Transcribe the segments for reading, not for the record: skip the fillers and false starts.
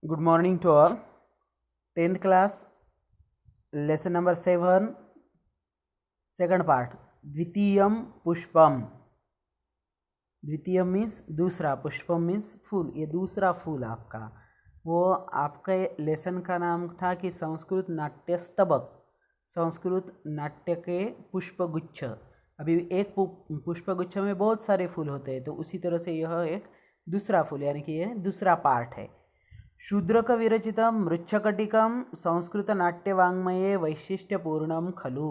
Good morning to all. 10th class, lesson number 7, second part. द्वितीयम Pushpam. द्वितीयम means दूसरा, पुष्पम means फूल. ये दूसरा फूल आपका, वो आपके लेसन का नाम था कि संस्कृत नाट्य स्तबक, संस्कृत नाट्य के पुष्पगुच्छ. अभी एक पुष्पगुच्छ में बहुत सारे फूल होते हैं, तो उसी तरह से यह एक दूसरा फूल, यानी कि यह दूसरा पार्ट है. शूद्रक विरचित मृच्छकटिकम संस्कृत नाट्यवाङ्मये वैशिष्ट्यपूर्णम खलु.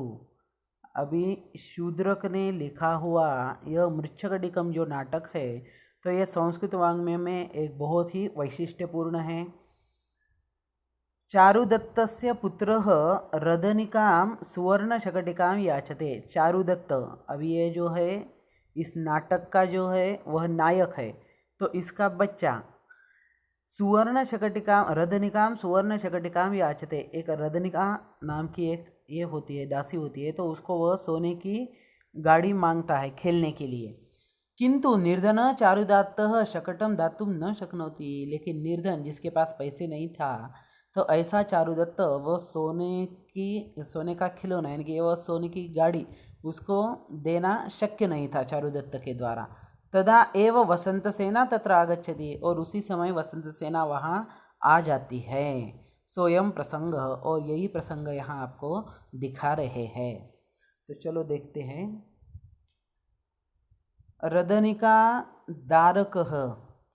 अभी शूद्रक ने लिखा हुआ यह मृच्छकटिकम जो नाटक है, तो यह संस्कृत वाङ्मय में एक बहुत ही वैशिष्ट्यपूर्ण है. चारुदत्तस्य पुत्रः रदनिकां सुवर्णशकटिकां याचते. चारुदत्त, अभी ये जो है इस नाटक का जो है वह नायक है, तो इसका बच्चा सुवर्ण शकटिका रदनिकाम सुवर्ण शकटिकाम याचते. एक रदनिका नाम की एक ये होती है, दासी होती है, तो उसको वह सोने की गाड़ी मांगता है खेलने के लिए. किंतु निर्धन चारुदात्तः शकटम दातुम न शक्नोति. लेकिन निर्धन, जिसके पास पैसे नहीं था, तो ऐसा चारुदत्त वह सोने का खिलौना, यानी कि वह सोने की गाड़ी उसको देना शक्य नहीं था चारुदत्त के द्वारा. तदा एव वसंत सेना तत्र आगच्छति. और उसी समय वसंत सेना वहाँ आ जाती है. सोयम प्रसंग, और यही प्रसंग यहाँ आपको दिखा रहे हैं. तो चलो देखते हैं. रदनिका दारक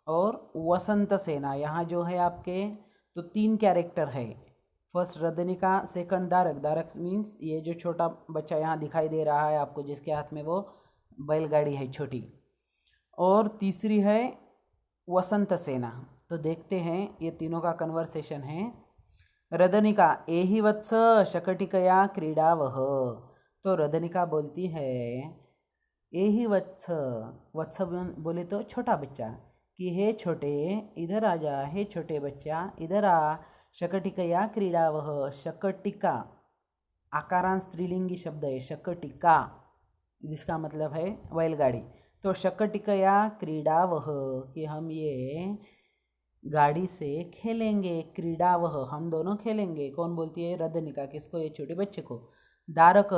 और वसंत सेना, यहाँ जो है आपके तो 3 कैरेक्टर है. First Radanika, second Darak. Darak means ये जो छोटा बच्चा यहाँ दिखाई दे रहा है आपको, जिसके हाथ में वो बैलगाड़ी है छोटी. और तीसरी है वसंत सेना. तो देखते हैं, ये तीनों का कन्वर्सेशन है. रदनिका एहि वत्स शकटिकया क्रीडावह. तो रदनिका बोलती है एहि वत्स, वत्स बोले तो छोटा बच्चा, कि हे छोटे इधर आ जा, हे छोटे बच्चा इधर आ. शकटिकया क्रीडावह. शकटिका आकारांत स्त्रीलिंगी शब्द है, शकटिका, जिसका मतलब है बैलगाड़ी. तो शकटिकया क्रीडावह, कि हम ये गाड़ी से खेलेंगे. क्रीडावह, हम दोनों खेलेंगे. कौन बोलती है? रदनिका. किसको? ये छोटे बच्चे को. दारक,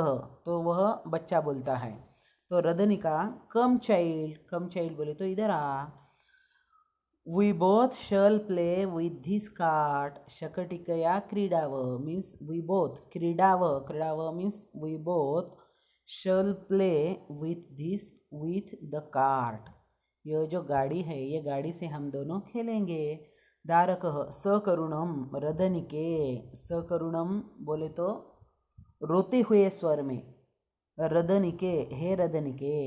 तो वह बच्चा बोलता है. तो रदनिका कम चाइल्ड, कम चाइल्ड बोले तो इधर आ. We both shall play with this cart. शकटिकया क्रीडावह मीन्स वी बोथ. क्रीडावह, क्रीडावह means we both shall play with the cart. ये जो गाड़ी है, ये गाड़ी से हम दोनों खेलेंगे. दारक सकरुणम रदनिके. सकरुणम बोले तो रोते हुए स्वर में. रदनिके, हे रदनिके.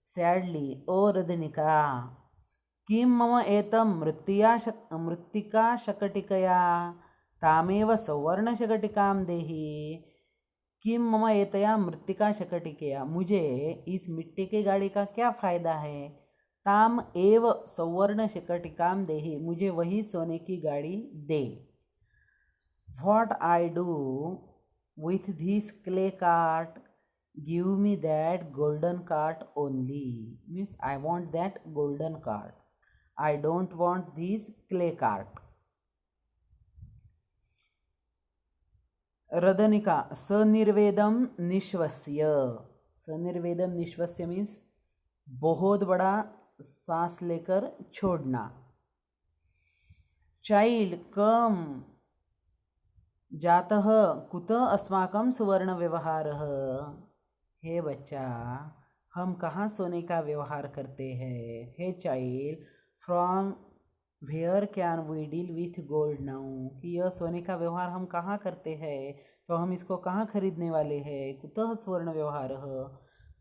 सैडली, ओ रदनिका. किं मम एतं मृत्तिका शकटिकया तामेव सौवर्णशकटिकां देहि. किं मम एतया मृत्तिका शकटिकया, मुझे इस मिट्टी की गाड़ी का क्या फ़ायदा है. ताम एव सौवर्ण शकटिकाम देहि, मुझे वही सोने की गाड़ी दे. What I do with this clay cart, give me that golden cart only. Means I want that golden cart, I don't want this clay cart. रदनिका सनिर्वेदम निश्वस्य. सनिर्वेदम निश्वस्य मीन्स बहुत बड़ा सांस लेकर छोड़ना. चाइल्ड कम जातः कुतः अस्माकं सुवर्ण व्यवहारः. हे बच्चा, हम कहाँ सोने का व्यवहार करते हैं. Hey child, from where can we deal with gold now, कि यह सोने का व्यवहार हम कहाँ करते हैं, तो हम इसको कहाँ खरीदने वाले हैं. कुतः सुवर्ण व्यवहारः.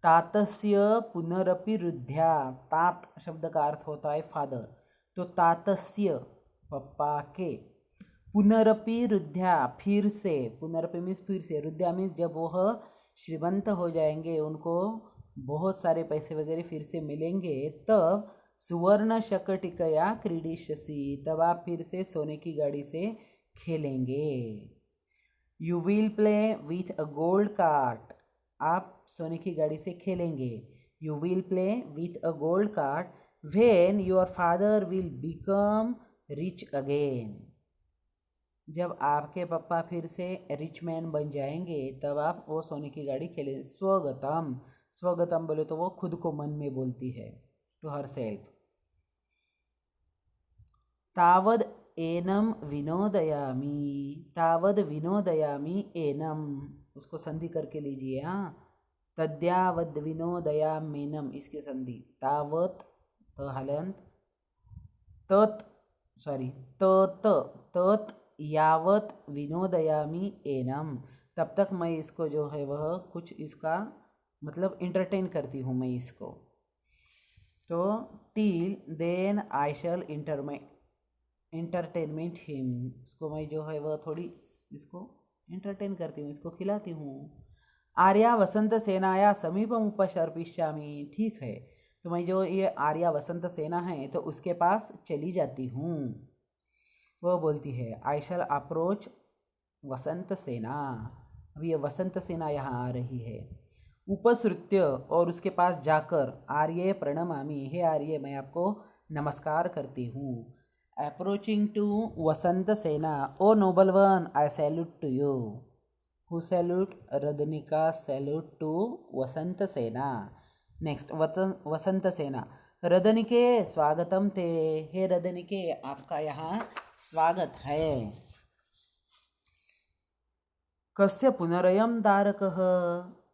तातस्य पुनरपि रुद्ध्या. तात शब्द का अर्थ होता है फादर, तो तातस्य पप्पा के. पुनरपि रुद्ध्या, फिर से. पुनरपि मीन्स फिर से. रुद्ध्या मीन्स जब वह श्रीमंत हो जाएंगे, उनको बहुत सारे पैसे वगैरह फिर से मिलेंगे, तब सुवर्ण शकटिकया क्रीडिष्यसि, तब आप फिर से सोने की गाड़ी से खेलेंगे. You will play with a gold cart. आप सोने की गाड़ी से खेलेंगे. You will play with a gold cart when your father will become rich again. जब आपके पापा फिर से रिच मैन बन जाएंगे तब आप वो सोने की गाड़ी खेलें। स्वगतम, स्वगतम बोले तो वो खुद को मन में बोलती है, टू हर सेल्फ। तावद एनम विनोदयामी, तावद विनोदयामी एनम, उसको संधि करके लीजिए। हाँ, तद्यावद विनोदयामीनम, इसकी संधि तावत तो हलंत तत्, सॉरी तत, तत् यावत विनोदयामी एनम, तब तक मैं इसको जो है वह कुछ इसका मतलब इंटरटेन करती हूँ मैं इसको। तो till then I shall entertainment him, इसको मैं जो है वह थोड़ी इसको इंटरटेन करती हूँ, इसको खिलाती हूँ। आर्या वसंत सेनाया समीपम उपसर्पिष्यामि, ठीक है, तो मैं जो ये आर्या वसंत सेना है तो उसके पास चली जाती हूँ। वो बोलती है आई शैल अप्रोच वसंत सेना, अभी ये वसंत सेना यहाँ आ रही है। उपसृत्य, और उसके पास जाकर, आर्य प्रणमामि, हे आर्य मैं आपको नमस्कार करती हूँ। Approaching to Vasant Sena, O noble one I salute to you. Who salute? Radanika salute to Vasant Sena. Next वसंत सेना, रदनिके स्वागतम ते, हे रदनिके आपका यहाँ स्वागत है। कस्य पुनरयम दारकः,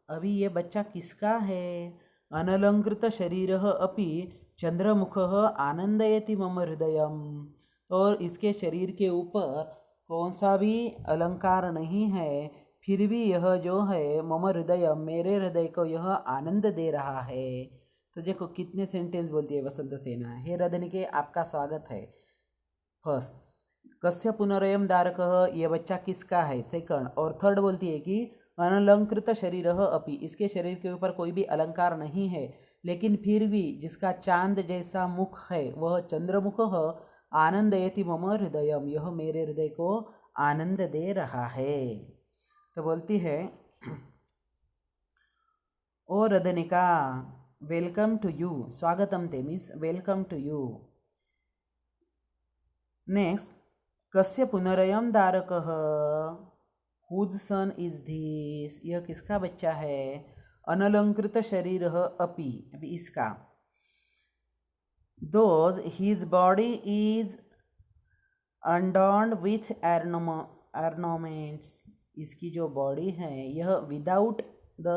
अभी ये बच्चा किसका है? अनलंकृत शरीरः अपि चंद्रमुखः आनंदयति मम हृदयम, और इसके शरीर के ऊपर कौन सा भी अलंकार नहीं है, फिर भी यह जो है मम हृदय, मेरे हृदय को यह आनंद दे रहा है। तो देखो कितने सेंटेंस बोलती है वसंत सेना। हे रदनिके आपका स्वागत है, फर्स्ट। कस्य पुनरयम दारकः, ये बच्चा किसका है, सेकंड। और थर्ड बोलती है कि अनलंकृत शरीरः अपि, इसके शरीर के ऊपर कोई भी अलंकार नहीं है, लेकिन फिर भी जिसका चांद जैसा मुख है वह चंद्रमुखः आनंदयति मम हृदयम, यह मेरे हृदय को आनंद दे रहा है। तो बोलती है O Radanika welcome to you, स्वागतम ते means welcome to you. Next, कस्य पुनरयम दारकः, हुज सन इज दिस, यह किसका बच्चा है? अनलंकृत शरीरः अपि, अभी इसका। Those his body is unadorned with ornaments, इसकी जो बॉडी है यह विदाउट द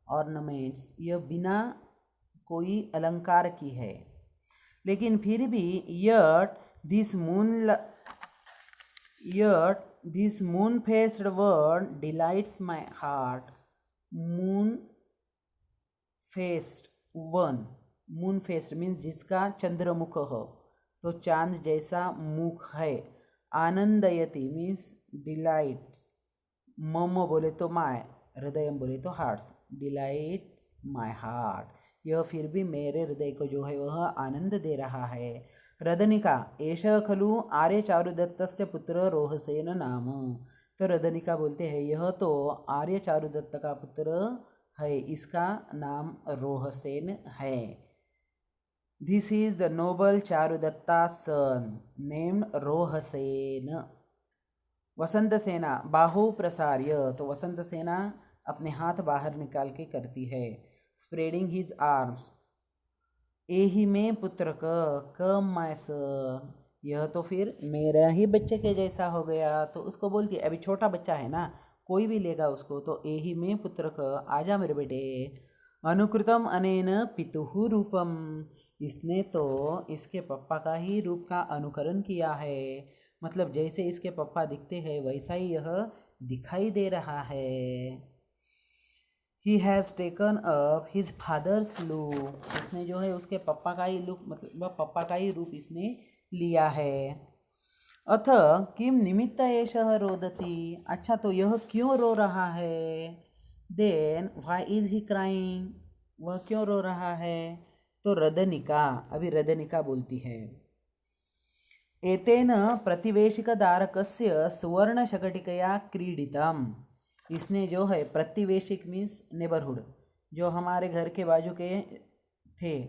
ऑर्नामेंट्स, यह बिना कोई अलंकार की है, लेकिन फिर भी yet this moon faced word delights my heart, moon faced one, moon faced means जिसका चंद्रमुख हो, तो चांद जैसा मुख है। आनंदयति मीन्स डिलाइट्स, मम बोले तो माय, हृदयम बोले तो हार्ट्स, डिलाइट्स माय हार्ट, यह फिर भी मेरे हृदय को जो है वह आनंद दे रहा है। रदनिका एषः खलु आर्य चारुदत्तस्य पुत्र रोहसेन नाम, तो रदनिका बोलते हैं यह तो आर्य चारुदत्त का पुत्र है, इसका नाम रोहसेन है। This is the noble Charudatta son named Rohasena. Vasant Sena बाहु प्रसार्य, तो वसंत सेना अपने हाथ बाहर निकाल के करती है। स्प्रेडिंग हिज आर्म्स, एही में पुत्र क माय सन, यह तो फिर मेरा ही बच्चे के जैसा हो गया, तो उसको बोलती है, अभी छोटा बच्चा है ना, कोई भी लेगा उसको, तो एही में पुत्र क, आजा मेरे बेटे। अनुकृतम अनेन पितुः रूपम, इसने तो इसके पप्पा का ही रूप का अनुकरण किया है, मतलब जैसे इसके पप्पा दिखते हैं वैसा ही यह दिखाई दे रहा है। He has taken up his father's look, उसने जो है उसके पप्पा का ही लुक, मतलब पप्पा का ही रूप इसने लिया है। अथ किम निमित्त एषः रोदति, अच्छा तो यह क्यों रो रहा है? Then why is he crying, वह क्यों रो रहा है? तो रदनिका, अभी रदनिका बोलती है, एतेन प्रतिवेशिकदारकस्य सुवर्णशकटिकया क्रीडितम, इसने जो है प्रतिवेशिक मीन्स नेबरहुड, जो हमारे घर के बाजू के थे,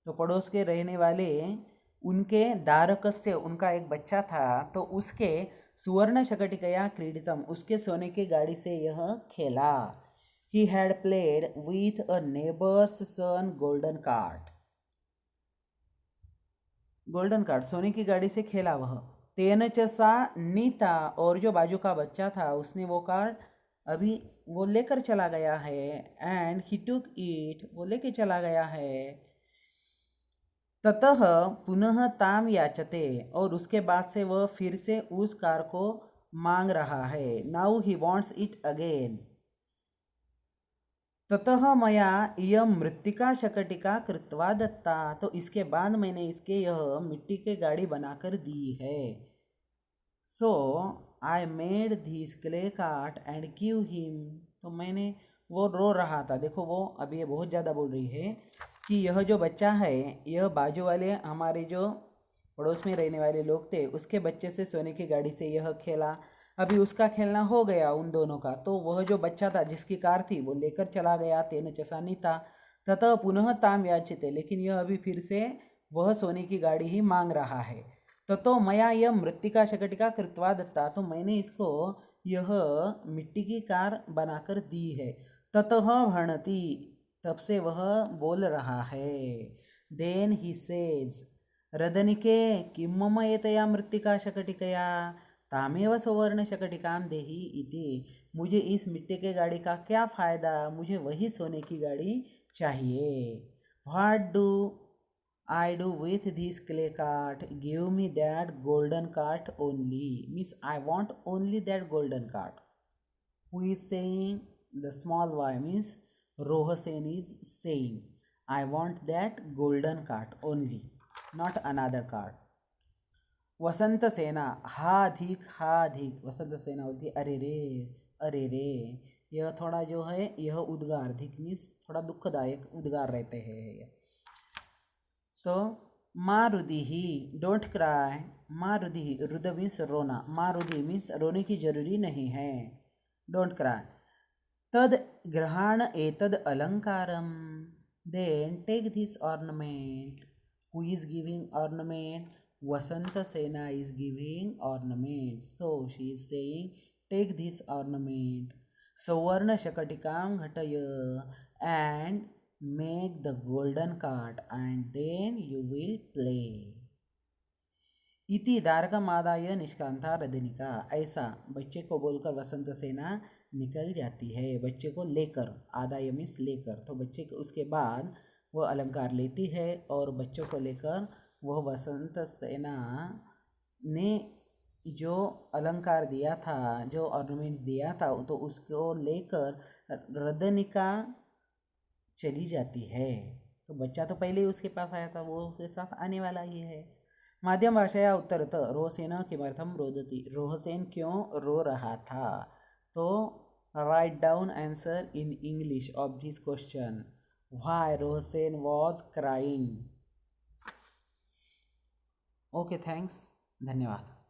तो पड़ोस के रहने वाले, उनके दारकस्य, उनका एक बच्चा था, तो उसके सुवर्ण शकटिकया क्रीडितम, उसके सोने की गाड़ी से यह खेला। He had played with a neighbour's son golden cart, golden cart सोने की गाड़ी से खेला वह। तेन चसा नीता, और जो बाजू का बच्चा था उसने वो कार्ड अभी वो लेकर चला गया है। एंड ही टुक इट, वो लेके चला गया है। ततः पुनः ताम याचते, और उसके बाद से वह फिर से उस कार को मांग रहा है। Now he wants it again. ततः मया इयं मृत्तिका शकटिका कृत्वा दत्ता, तो इसके बाद मैंने इसके यह मिट्टी की गाड़ी बनाकर दी है। So I made this clay cart and give him, तो मैंने, वो रो रहा था, देखो वो अभी ये बहुत ज़्यादा बोल रही है कि यह जो बच्चा है, यह बाजू वाले हमारे जो पड़ोस में रहने वाले लोग थे उसके बच्चे से सोने की गाड़ी से यह खेला। अभी उसका खेलना हो गया उन दोनों का, तो वह जो बच्चा था जिसकी कार थी वो लेकर चला गया। तेन चसानी था ततः पुनः ताम याचिते, लेकिन यह अभी फिर से वह सोने की गाड़ी ही मांग रहा है। तो मया यह मृत्तिका शकटिका कृत्वा दत्ता, तो मैंने इसको यह मिट्टी की कार बनाकर दी है। ततः भणति, तब से वह बोल रहा है। देन ही सेज रदनिके किं मम एतया मृत्तिका शकटिकया तामेव सुवर्ण शकटिकां देहि इति, मुझे इस मिट्टी के गाड़ी का क्या फ़ायदा, मुझे वही सोने की गाड़ी चाहिए। What do I do with this clay cart, give me that golden cart only, means I want only that golden cart. Who is saying? The small boy, means Rohasen is saying, I want that golden cart only, not another cart. वसंत सेना हा अधिक, वसंत सेना बोलती है अरे रे अरे रे। यह थोड़ा जो है यह उद्गार, धिक मीन्स थोड़ा दुखदायक उद्गार रहते हैं। तो मारुदी ही, डोंट क्राई, मारुदी, रुद मीन्स रोना, मारुदी मीन्स रोने की जरूरी नहीं है, डोंट क्राई। तद ग्रहण एतद अलंकारम, then take this ornament. Who is giving ornament? Vasant Sena is giving ornament, so she is saying take this ornament. सुवर्ण शकटिकां घटय and make the golden cart and then you will play। इति दारकमादाय निष्क्रांता रदनिका, ऐसा बच्चे को बोलकर वसंत सेना निकल जाती है। बच्चे को लेकर, आदाय मीन्स लेकर, तो बच्चे को उसके बाद वह अलंकार लेती है और बच्चों को लेकर वह वसंत सेना ने जो अलंकार दिया था, जो ऑर्नामेंट्स दिया था, तो उसको लेकर रदनिका चली जाती है। तो बच्चा तो पहले ही उसके पास आया था, वो उसके साथ आने वाला ही है। माध्यम भाषाया उत्तरत रोहसेन किमर्थम रोदति, रोहसेन क्यों रो रहा था। तो write down answer in English of this question, why Rohasena was crying. Okay, thanks, धन्यवाद।